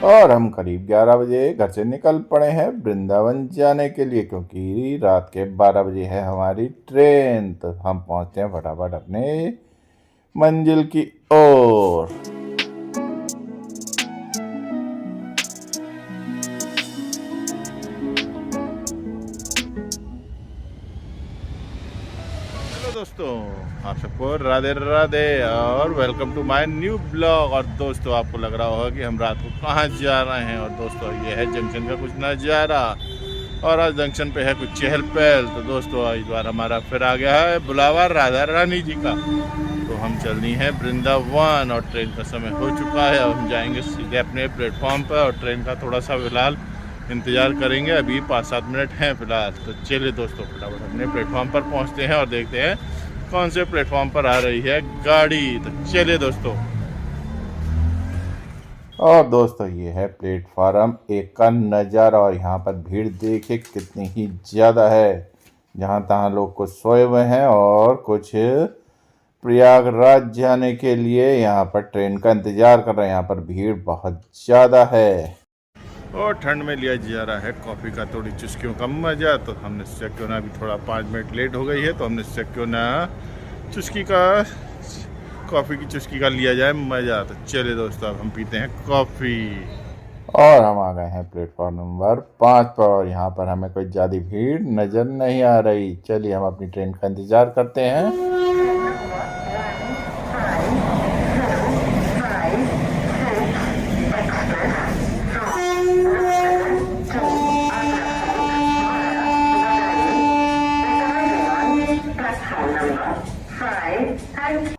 और हम करीब 11 बजे घर से निकल पड़े हैं वृंदावन जाने के लिए, क्योंकि रात के 12 बजे है हमारी ट्रेन। तो हम पहुंचते हैं फटाफट अपने मंजिल की ओर। हेलो दोस्तों, आप सबको राधे राधे और welcome to my new blog. और दोस्तों, आपको लग रहा होगा कि हम रात को कहाँ जा रहे हैं। और दोस्तों, ये है जंक्शन का कुछ नज़ारा। और आज जंक्शन पे है कुछ चहल पहल। तो दोस्तों, इस बार हमारा फिर आ गया है बुलावा राधा रानी जी का। तो हम चलनी है वृंदावन और ट्रेन का समय हो चुका है। और हम जाएंगे सीधे अपने प्लेटफॉर्म पर और ट्रेन का थोड़ा सा फिलहाल इंतज़ार करेंगे। अभी 5-7 मिनट हैं फिलहाल। तो चलिए दोस्तों, फटाफट अपने प्लेटफॉर्म पर पहुंचते हैं और देखते हैं कौन से प्लेटफॉर्म पर आ रही है गाड़ी। तो चलिए दोस्तों। और दोस्तों, ये है प्लेटफार्म 1 का नज़ारा। और यहाँ पर भीड़ देखिए कितनी ही ज़्यादा है। जहाँ तहाँ लोग कुछ सोए हुए हैं और कुछ प्रयागराज जाने के लिए यहाँ पर ट्रेन का इंतज़ार कर रहे हैं। यहाँ पर भीड़ बहुत ज़्यादा है। और ठंड में लिया जा रहा है कॉफ़ी का थोड़ी चुस्कियों का मज़ा। तो हमने सोचा क्यों ना, अभी थोड़ा 5 मिनट लेट हो गई है, तो हमने सोचा क्यों ना चुस्की का कॉफ़ी की चुस्की का लिया जाए मज़ा। तो चलिए दोस्तों, अब हम पीते हैं कॉफ़ी। और हम आ गए हैं प्लेटफॉर्म नंबर 5 पर। और यहाँ पर हमें कोई ज़्यादा भीड़ नज़र नहीं आ रही। चलिए हम अपनी ट्रेन का इंतज़ार करते हैं।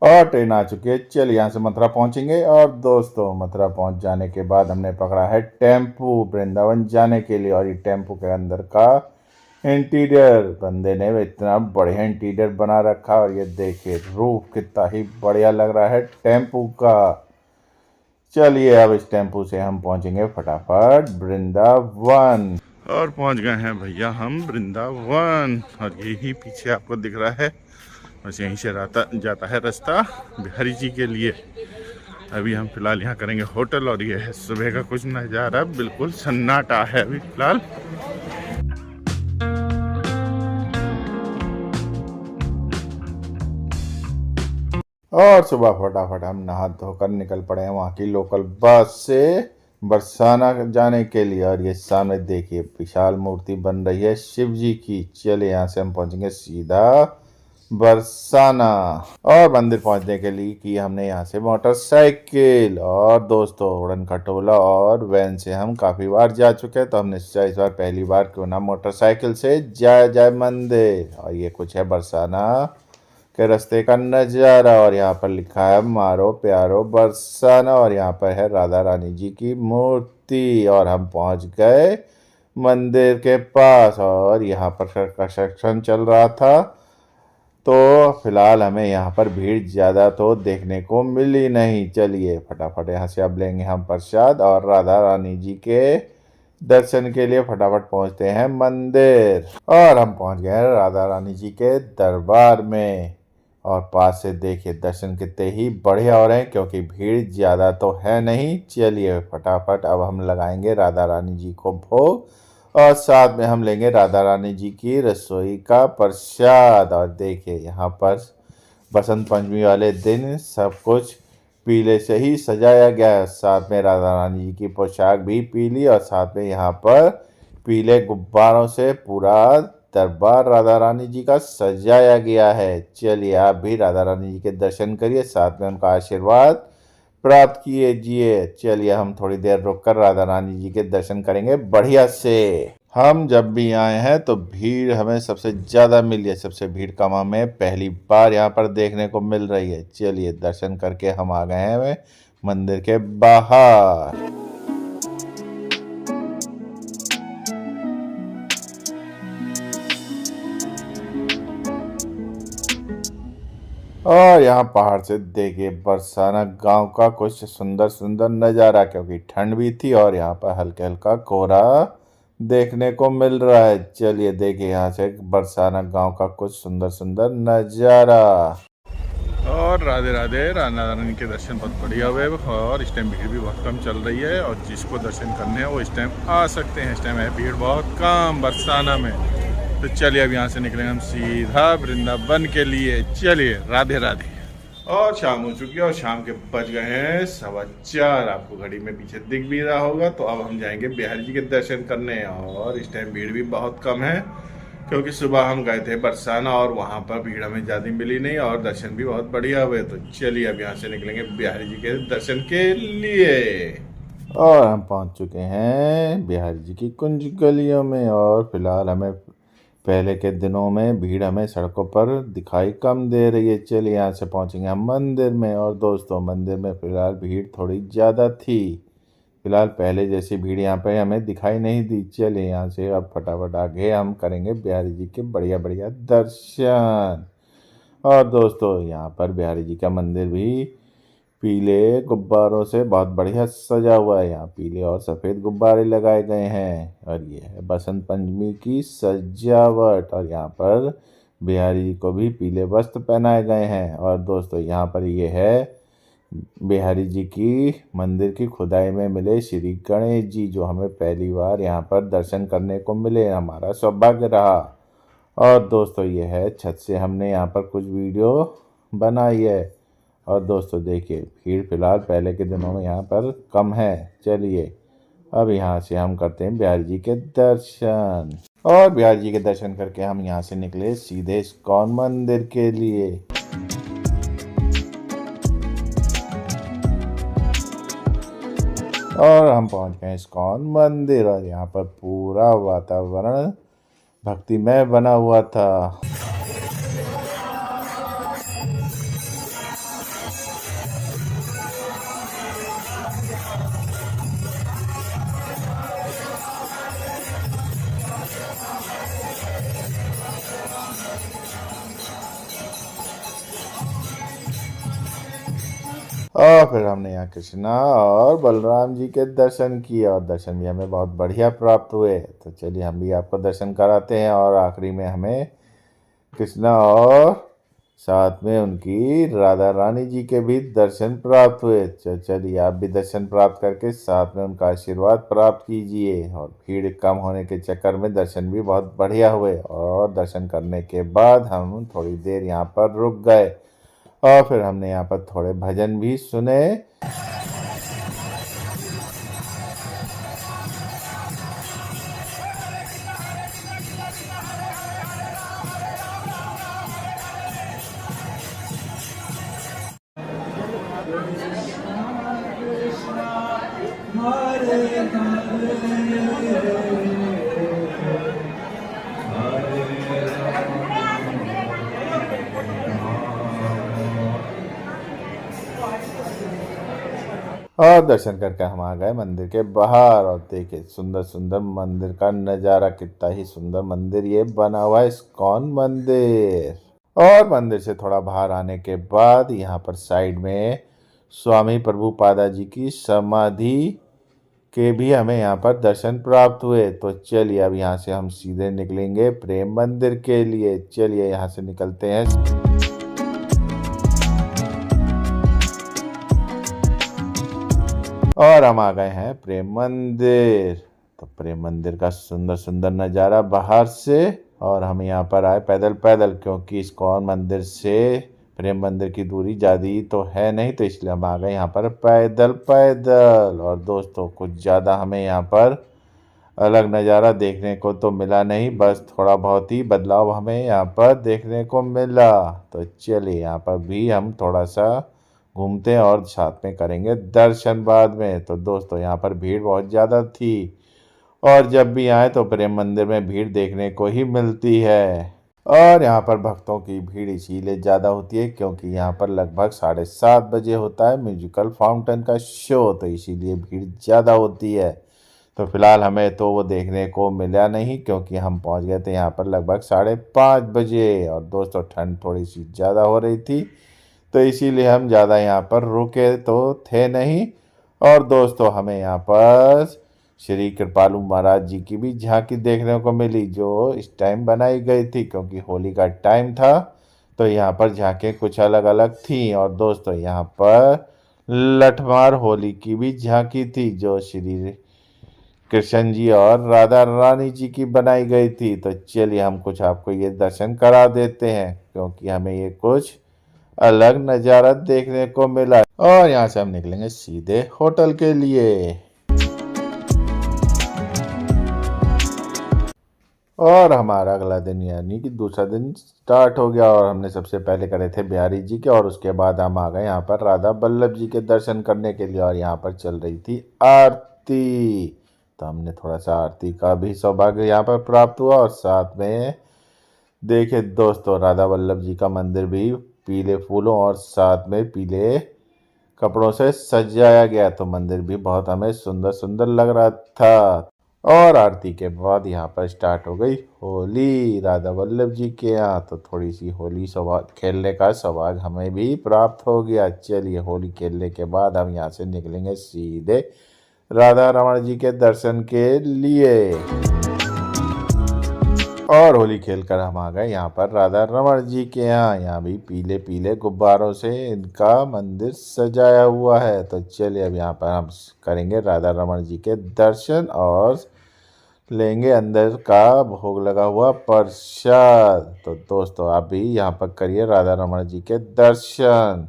और ट्रेन आ चुकी है। चलिए यहाँ से मथुरा पहुँचेंगे। और दोस्तों, मथुरा पहुँच जाने के बाद हमने पकड़ा है टेम्पू वृंदावन जाने के लिए। और ये टेम्पू के अंदर का इंटीरियर, बंदे ने इतना बढ़िया इंटीरियर बना रखा। और ये देखिए रूफ कितना ही बढ़िया लग रहा है टेम्पू का। चलिए अब इस टेम्पू से हम पहुँचेंगे फटाफट वृंदावन। और पहुँच गए हैं भैया हम वृंदावन। और यही पीछे आपको दिख रहा है, बस यहीं से जाता है रास्ता बिहारी जी के लिए। अभी हम फिलहाल यहाँ करेंगे होटल। और ये है सुबह का कुछ नज़ारा, बिल्कुल सन्नाटा है अभी फिलहाल। और सुबह फटाफट हम नहा धोकर निकल पड़े हैं वहाँ की लोकल बस से बरसाना जाने के लिए। और ये सामने देखिए विशाल मूर्ति बन रही है शिव जी की। चलिए यहाँ से हम पहुँचेंगे सीधा बरसाना। और मंदिर पहुंचने के लिए की हमने यहाँ से मोटरसाइकिल। और दोस्तों, उड़न खटोला और वैन से हम काफ़ी बार जा चुके हैं, तो हमने सोचा इस बार पहली बार क्यों ना मोटरसाइकिल से जाया जाए मंदिर। और ये कुछ है बरसाना के रास्ते का नज़ारा। और यहाँ पर लिखा है मारो प्यारो बरसाना। और यहाँ पर है राधा रानी जी की मूर्ति। और हम पहुँच गए मंदिर के पास। और यहाँ पर कंस्ट्रक्शन चल रहा था, तो फिलहाल हमें यहाँ पर भीड़ ज़्यादा तो देखने को मिली नहीं। चलिए फटाफट यहाँ से अब लेंगे हम प्रसाद और राधा रानी जी के दर्शन के लिए फटाफट पहुँचते हैं मंदिर। और हम पहुँच गए हैं राधा रानी जी के दरबार में। और पास से देखिए दर्शन कितने ही बढ़िया हो रहे हैं, क्योंकि भीड़ ज़्यादा तो है नहीं। चलिए फटाफट अब हम लगाएंगे राधा रानी जी को भोग। और साथ में हम लेंगे राधा रानी जी की रसोई का प्रसाद। और देखिए यहाँ पर बसंत पंचमी वाले दिन सब कुछ पीले से ही सजाया गया है। साथ में राधा रानी जी की पोशाक भी पीली। और साथ में यहाँ पर पीले गुब्बारों से पूरा दरबार राधा रानी जी का सजाया गया है। चलिए आप भी राधा रानी जी के दर्शन करिए, साथ में उनका आशीर्वाद प्राप्त कीजिए। चलिए हम थोड़ी देर रुककर राधा रानी जी के दर्शन करेंगे बढ़िया से। हम जब भी आए हैं तो भीड़ हमें सबसे ज़्यादा मिली है। सबसे भीड़ कम हमें पहली बार यहाँ पर देखने को मिल रही है। चलिए दर्शन करके हम आ गए हैं मंदिर के बाहर। और यहाँ पहाड़ से देखिए बरसाना गांव का कुछ सुंदर सुंदर नज़ारा, क्योंकि ठंड भी थी और यहाँ पर हल्का हल्का कोहरा देखने को मिल रहा है। चलिए देखिए यहाँ से बरसाना गांव का कुछ सुंदर सुंदर नज़ारा। और राधे राधे। राधा रानी के दर्शन बहुत बढ़िया हुए और इस टाइम भीड़ भी बहुत कम चल रही है और जिसको दर्शन करने हैं वो इस टाइम आ सकते हैं। इस टाइम है भीड़ बहुत कम बरसाना में। तो चलिए अब यहाँ से निकलेंगे हम सीधा वृंदावन के लिए। चलिए राधे राधे। और शाम हो चुकी है और शाम के बज गए हैं 4:15। आपको घड़ी में पीछे दिख भी रहा होगा। तो अब हम जाएंगे बिहारी जी के दर्शन करने और इस टाइम भीड़ भी बहुत कम है क्योंकि सुबह हम गए थे बरसाना और वहाँ पर भीड़ हमें ज़्यादा मिली नहीं और दर्शन भी बहुत बढ़िया हुए। तो चलिए अब यहाँ से निकलेंगे बिहारी जी के दर्शन के लिए। और हम पहुँच चुके हैं बिहारी जी की कुंज गलियों में और फिलहाल हमें पहले के दिनों में भीड़ हमें सड़कों पर दिखाई कम दे रही है। चलिए यहाँ से पहुँचेंगे हम मंदिर में और दोस्तों मंदिर में फिलहाल भीड़ थोड़ी ज़्यादा थी। फिलहाल पहले जैसी भीड़ यहाँ पे हमें दिखाई नहीं दी। चलिए यहाँ से अब फटाफट आगे हम करेंगे बिहारी जी के बढ़िया बढ़िया दर्शन। और दोस्तों यहाँ पर बिहारी जी का मंदिर भी पीले गुब्बारों से बहुत बढ़िया सजा हुआ है। यहाँ पीले और सफ़ेद गुब्बारे लगाए गए हैं और ये है बसंत पंचमी की सजावट। और यहाँ पर बिहारी जी को भी पीले वस्त्र पहनाए गए हैं। और दोस्तों यहाँ पर ये है बिहारी जी की मंदिर की खुदाई में मिले श्री गणेश जी, जो हमें पहली बार यहाँ पर दर्शन करने को मिले। हमारा सौभाग्य रहा। और दोस्तों ये है छत से हमने यहाँ पर कुछ वीडियो बनाई है। और दोस्तों देखिए भीड़ फिलहाल पहले के दिनों में यहाँ पर कम है। चलिए अब यहाँ से हम करते हैं बिहारी जी के दर्शन। और बिहारी जी के दर्शन करके हम यहाँ से निकले सीधे इस्कॉन मंदिर के लिए। और हम पहुंच गए इस्कॉन मंदिर और यहाँ पर पूरा वातावरण भक्तिमय बना हुआ था। और फिर हमने यहाँ कृष्णा और बलराम जी के दर्शन किए और दर्शन भी हमें बहुत बढ़िया प्राप्त हुए। तो चलिए हम भी आपको दर्शन कराते हैं। और आखिरी में हमें कृष्णा और साथ में उनकी राधा रानी जी के भी दर्शन प्राप्त हुए। चलिए आप भी दर्शन प्राप्त करके साथ में उनका आशीर्वाद प्राप्त कीजिए। और भीड़ कम होने के चक्कर में दर्शन भी बहुत बढ़िया हुए। और दर्शन करने के बाद हम थोड़ी देर यहाँ पर रुक गए और फिर हमने यहाँ पर थोड़े भजन भी सुने। और दर्शन करके हम आ गए मंदिर के बाहर और देखिए सुंदर सुंदर मंदिर का नज़ारा। कितना ही सुंदर मंदिर ये बना हुआ है इस्कॉन मंदिर। और मंदिर से थोड़ा बाहर आने के बाद यहाँ पर साइड में स्वामी प्रभुपादा जी की समाधि के भी हमें यहाँ पर दर्शन प्राप्त हुए। तो चलिए अब यहाँ से हम सीधे निकलेंगे प्रेम मंदिर के लिए। चलिए यहाँ से निकलते हैं। और हम आ गए हैं प्रेम मंदिर। तो प्रेम मंदिर का सुंदर सुंदर नज़ारा बाहर से। और हम यहाँ पर आए पैदल पैदल क्योंकि इस्कॉन मंदिर से प्रेम मंदिर की दूरी ज़्यादा तो है नहीं, तो इसलिए हम आ गए यहाँ पर पैदल पैदल। और दोस्तों कुछ ज़्यादा हमें यहाँ पर अलग नज़ारा देखने को तो मिला नहीं, बस थोड़ा बहुत ही बदलाव हमें यहाँ पर देखने को मिला। तो चलिए यहाँ पर भी हम थोड़ा सा घूमते हैं और साथ में करेंगे दर्शन बाद में। तो दोस्तों यहाँ पर भीड़ बहुत ज़्यादा थी और जब भी आए तो प्रेम मंदिर में भीड़ देखने को ही मिलती है। और यहाँ पर भक्तों की भीड़ इसीलिए ज़्यादा होती है क्योंकि यहाँ पर लगभग 7:30 बजे होता है म्यूजिकल फाउंटेन का शो, तो इसीलिए भीड़ ज़्यादा होती है। तो फिलहाल हमें तो वो देखने को मिला नहीं क्योंकि हम पहुँच गए थे यहाँ पर लगभग 5:30 बजे। और दोस्तों ठंड थोड़ी सी ज़्यादा हो रही थी तो इसीलिए हम ज़्यादा यहाँ पर रुके तो थे नहीं। और दोस्तों हमें यहाँ पर श्री कृपालु महाराज जी की भी झांकी देखने को मिली जो इस टाइम बनाई गई थी क्योंकि होली का टाइम था। तो यहाँ पर झांकियाँ कुछ अलग अलग थी। और दोस्तों यहाँ पर लठमार होली की भी झांकी थी, जो श्री कृष्ण जी और राधा रानी जी की बनाई गई थी। तो चलिए हम कुछ आपको ये दर्शन करा देते हैं, क्योंकि हमें ये कुछ अलग नज़ारा देखने को मिला। और यहाँ से हम निकलेंगे सीधे होटल के लिए। और हमारा अगला दिन यानी कि दूसरा दिन स्टार्ट हो गया, और हमने सबसे पहले करे थे बिहारी जी के, और उसके बाद हम आ गए यहाँ पर राधा वल्लभ जी के दर्शन करने के लिए। और यहाँ पर चल रही थी आरती, तो हमने थोड़ा सा आरती का भी सौभाग्य यहाँ पर प्राप्त हुआ। और साथ में देखे दोस्तों, राधा वल्लभ जी का मंदिर भी पीले फूलों और साथ में पीले कपड़ों से सजाया गया, तो मंदिर भी बहुत हमें सुंदर सुंदर लग रहा था। और आरती के बाद यहाँ पर स्टार्ट हो गई होली राधा वल्लभ जी के यहाँ, तो थोड़ी सी होली खेलने का सौभाग्य हमें भी प्राप्त हो गया। चलिए होली खेलने के बाद हम यहाँ से निकलेंगे सीधे राधा रमण जी के दर्शन के लिए। और होली खेलकर हम आ गए यहाँ पर राधा रमण जी के यहाँ भी पीले पीले गुब्बारों से इनका मंदिर सजाया हुआ है। तो चलिए अब यहाँ पर हम करेंगे राधा रमण जी के दर्शन और लेंगे अंदर का भोग लगा हुआ प्रसाद। तो दोस्तों आप भी यहाँ पर करिए राधा रमण जी के दर्शन।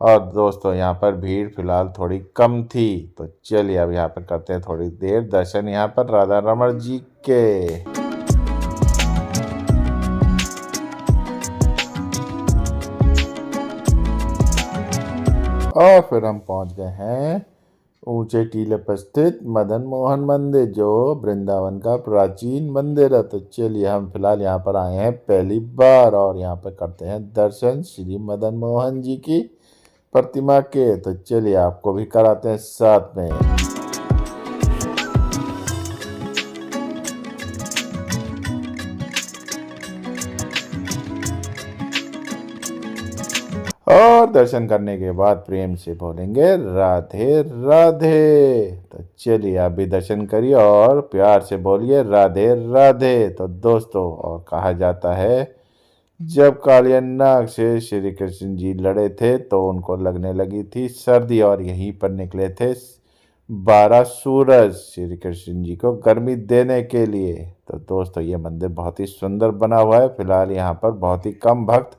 और दोस्तों यहाँ पर भीड़ फिलहाल थोड़ी कम थी, तो चलिए अब यहाँ पर करते हैं थोड़ी देर दर्शन यहाँ पर राधा रमण जी के। और फिर हम पहुंच गए हैं ऊंचे टीले पर स्थित मदन मोहन मंदिर, जो वृंदावन का प्राचीन मंदिर है। तो चलिए हम फिलहाल यहाँ पर आए हैं पहली बार, और यहाँ पर करते हैं दर्शन श्री मदन मोहन जी की प्रतिमा के। तो चलिए आपको भी कराते हैं साथ में। और दर्शन करने के बाद प्रेम से बोलेंगे राधे राधे। तो चलिए आप भी दर्शन करिए और प्यार से बोलिए राधे राधे। तो दोस्तों और कहा जाता है, जब कालियानाग से श्री कृष्ण जी लड़े थे तो उनको लगने लगी थी सर्दी, और यहीं पर निकले थे 12 सूरज श्री कृष्ण जी को गर्मी देने के लिए। तो दोस्तों ये मंदिर बहुत ही सुंदर बना हुआ है। फिलहाल यहाँ पर बहुत ही कम भक्त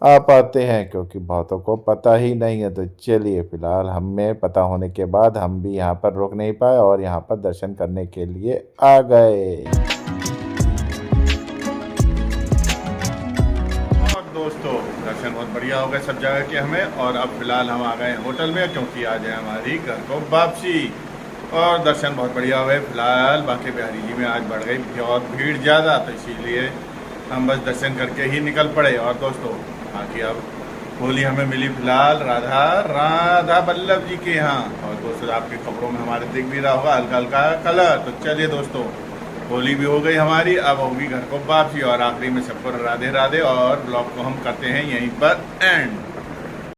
आ पाते हैं, क्योंकि बहुतों को पता ही नहीं है। तो चलिए फिलहाल हमें पता होने के बाद हम भी यहाँ पर रुक नहीं पाए और यहाँ पर दर्शन करने के लिए आ गए। और दोस्तों दर्शन बहुत बढ़िया हो गए सब जगह के हमें, और अब फिलहाल हम आ गए होटल में, क्योंकि आज है हमारी घर को वापसी। और दर्शन बहुत बढ़िया हुए। फिलहाल बांके बिहारी जी में आज बढ़ गई बहुत भीड़ ज़्यादा, तो इसीलिए हम बस दर्शन करके ही निकल पड़े। और दोस्तों बाकी अब होली हमें मिली फिलहाल राधा वल्लभ जी के यहाँ, और दोस्तों आपके कपड़ों में हमारे दिख भी रहा होगा हल्का हल्का कलर। तो चलिए दोस्तों होली भी हो गई हमारी, अब होगी घर को वापसी। और आखिरी में सबको राधे राधे, और ब्लॉग को हम करते हैं यहीं पर एंड।